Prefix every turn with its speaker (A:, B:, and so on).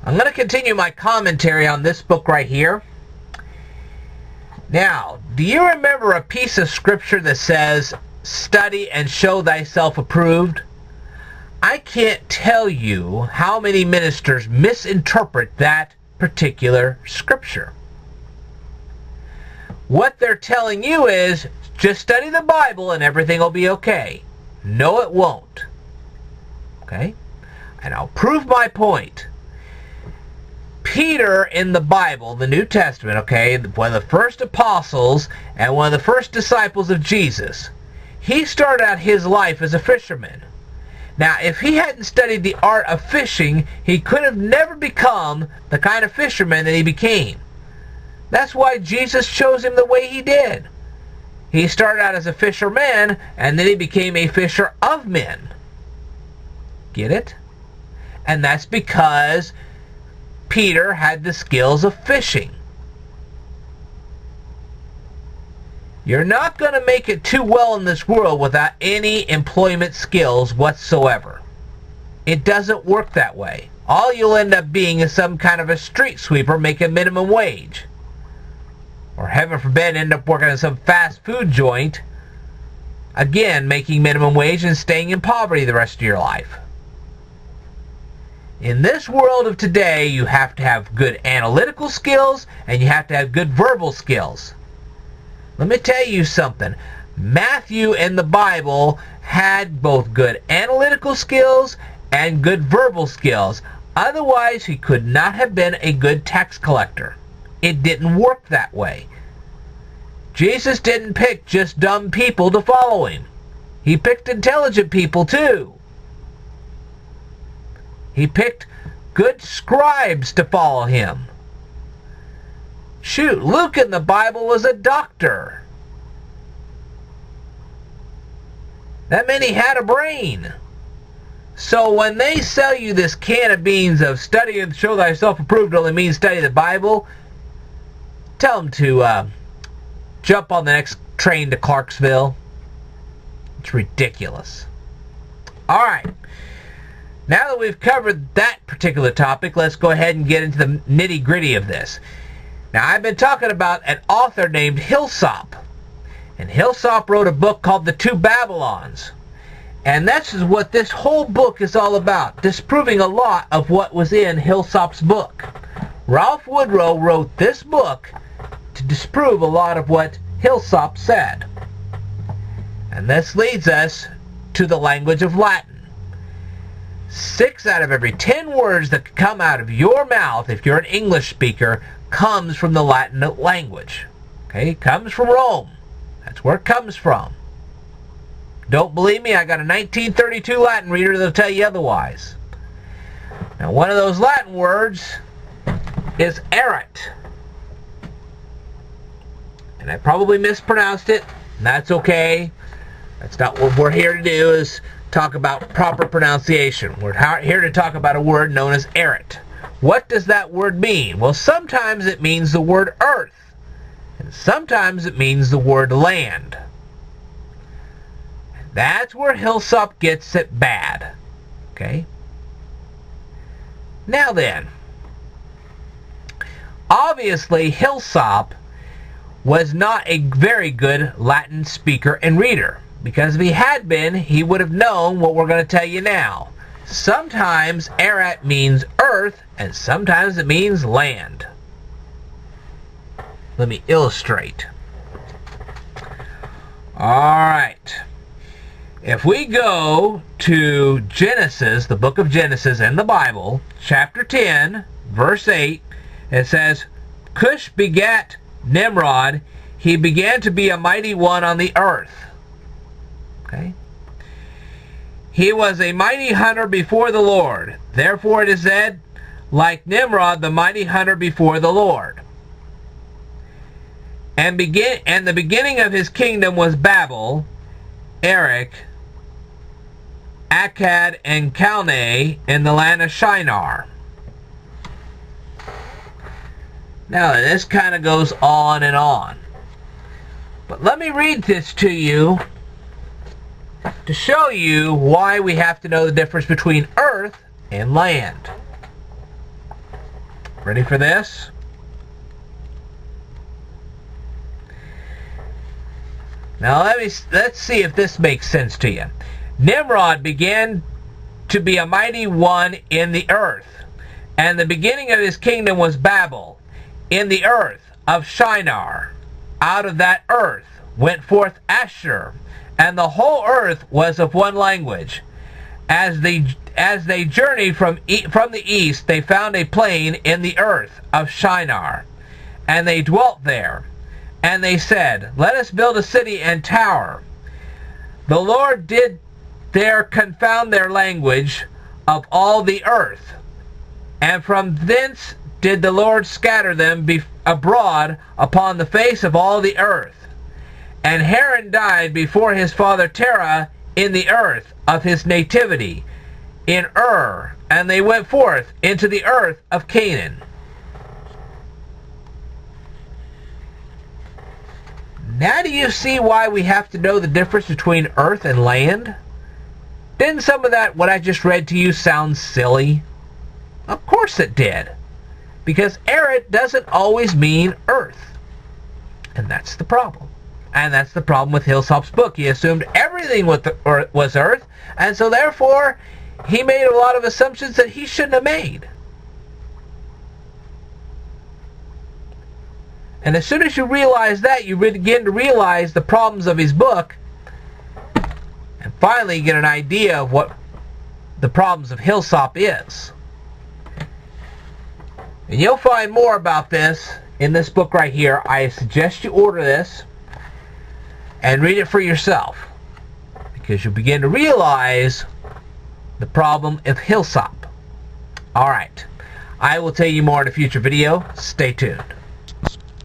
A: I'm going to continue my commentary on this book right here. Now, do you remember a piece of scripture that says, "Study and show thyself approved"? I can't tell you how many ministers misinterpret that particular scripture. What they're telling you is, just study the Bible and everything will be okay. No, it won't. Okay? And I'll prove my point. Peter in the Bible, the New Testament, okay, one of the first apostles and one of the first disciples of Jesus, he started out his life as a fisherman. Now, if he hadn't studied the art of fishing, he could have never become the kind of fisherman that he became. That's why Jesus chose him the way he did. He started out as a fisherman, and then he became a fisher of men. Get it? And that's because Peter had the skills of fishing. You're not going to make it too well in this world without any employment skills whatsoever. It doesn't work that way. All you'll end up being is some kind of a street sweeper making minimum wage. Or heaven forbid, end up working in some fast food joint, again making minimum wage and staying in poverty the rest of your life. In this world of today, you have to have good analytical skills and you have to have good verbal skills. Let me tell you something. Matthew in the Bible had both good analytical skills and good verbal skills. Otherwise, he could not have been a good tax collector. It didn't work that way. Jesus didn't pick just dumb people to follow him. He picked intelligent people too. He picked good scribes to follow him. Shoot, Luke in the Bible was a doctor. That meant he had a brain. So when they sell you this can of beans of study and show thyself approved only means study the Bible, tell them to jump on the next train to Clarksville. It's ridiculous. Alright. Now that we've covered that particular topic, let's go ahead and get into the nitty-gritty of this. Now, I've been talking about an author named Hillsop. And Hillsop wrote a book called The Two Babylons. And that's what this whole book is all about, disproving a lot of what was in Hillsop's book. Ralph Woodrow wrote this book to disprove a lot of what Hillsop said. And this leads us to the language of Latin. 6 out of every 10 words that come out of your mouth, if you're an English speaker, comes from the Latin language. Okay, it comes from Rome. That's where it comes from. Don't believe me? I got a 1932 Latin reader that'll tell you otherwise. Now, one of those Latin words is erat. And I probably mispronounced it, and that's okay. That's not what we're here to do, is talk about proper pronunciation. We're here to talk about a word known as erat. What does that word mean? Well, sometimes it means the word earth, and sometimes it means the word land. That's where Hillsop gets it bad. Okay? Now then, obviously Hillsop was not a very good Latin speaker and reader, because if he had been, he would have known what we're going to tell you now. Sometimes erat means earth, and sometimes it means land. Let me illustrate. Alright. If we go to Genesis, the book of Genesis in the Bible, chapter 10, verse 8, it says, Cush begat Nimrod, he began to be a mighty one on the earth. Okay? He was a mighty hunter before the Lord. Therefore it is said, like Nimrod, the mighty hunter before the Lord. And the beginning of his kingdom was Babel, Erech, Akkad, and Calneh in the land of Shinar. Now this kind of goes on and on. But let me read this to you to show you why we have to know the difference between earth and land. Ready for this? Now let's see if this makes sense to you. Nimrod began to be a mighty one in the earth, and the beginning of his kingdom was Babel, in the earth of Shinar. Out of that earth went forth Asher, and the whole earth was of one language. As they journeyed from the east, they found a plain in the earth of Shinar, and they dwelt there. And they said, "Let us build a city and tower." The Lord did there confound their language of all the earth, and from thence did the Lord scatter them abroad upon the face of all the earth. And Haran died before his father Terah in the earth of his nativity, in Ur, and they went forth into the earth of Canaan. Now do you see why we have to know the difference between earth and land? Didn't some of that, what I just read to you, sound silly? Of course it did. Because Eretz doesn't always mean earth. And that's the problem. And that's the problem with Hillsop's book. He assumed everything was earth, and so therefore he made a lot of assumptions that he shouldn't have made. And as soon as you realize that, you begin to realize the problems of his book, and finally get an idea of what the problems of Hillsop is. And you'll find more about this in this book right here. I suggest you order this and read it for yourself, because you'll begin to realize the problem of Hillsop. Alright, I will tell you more in a future video. Stay tuned.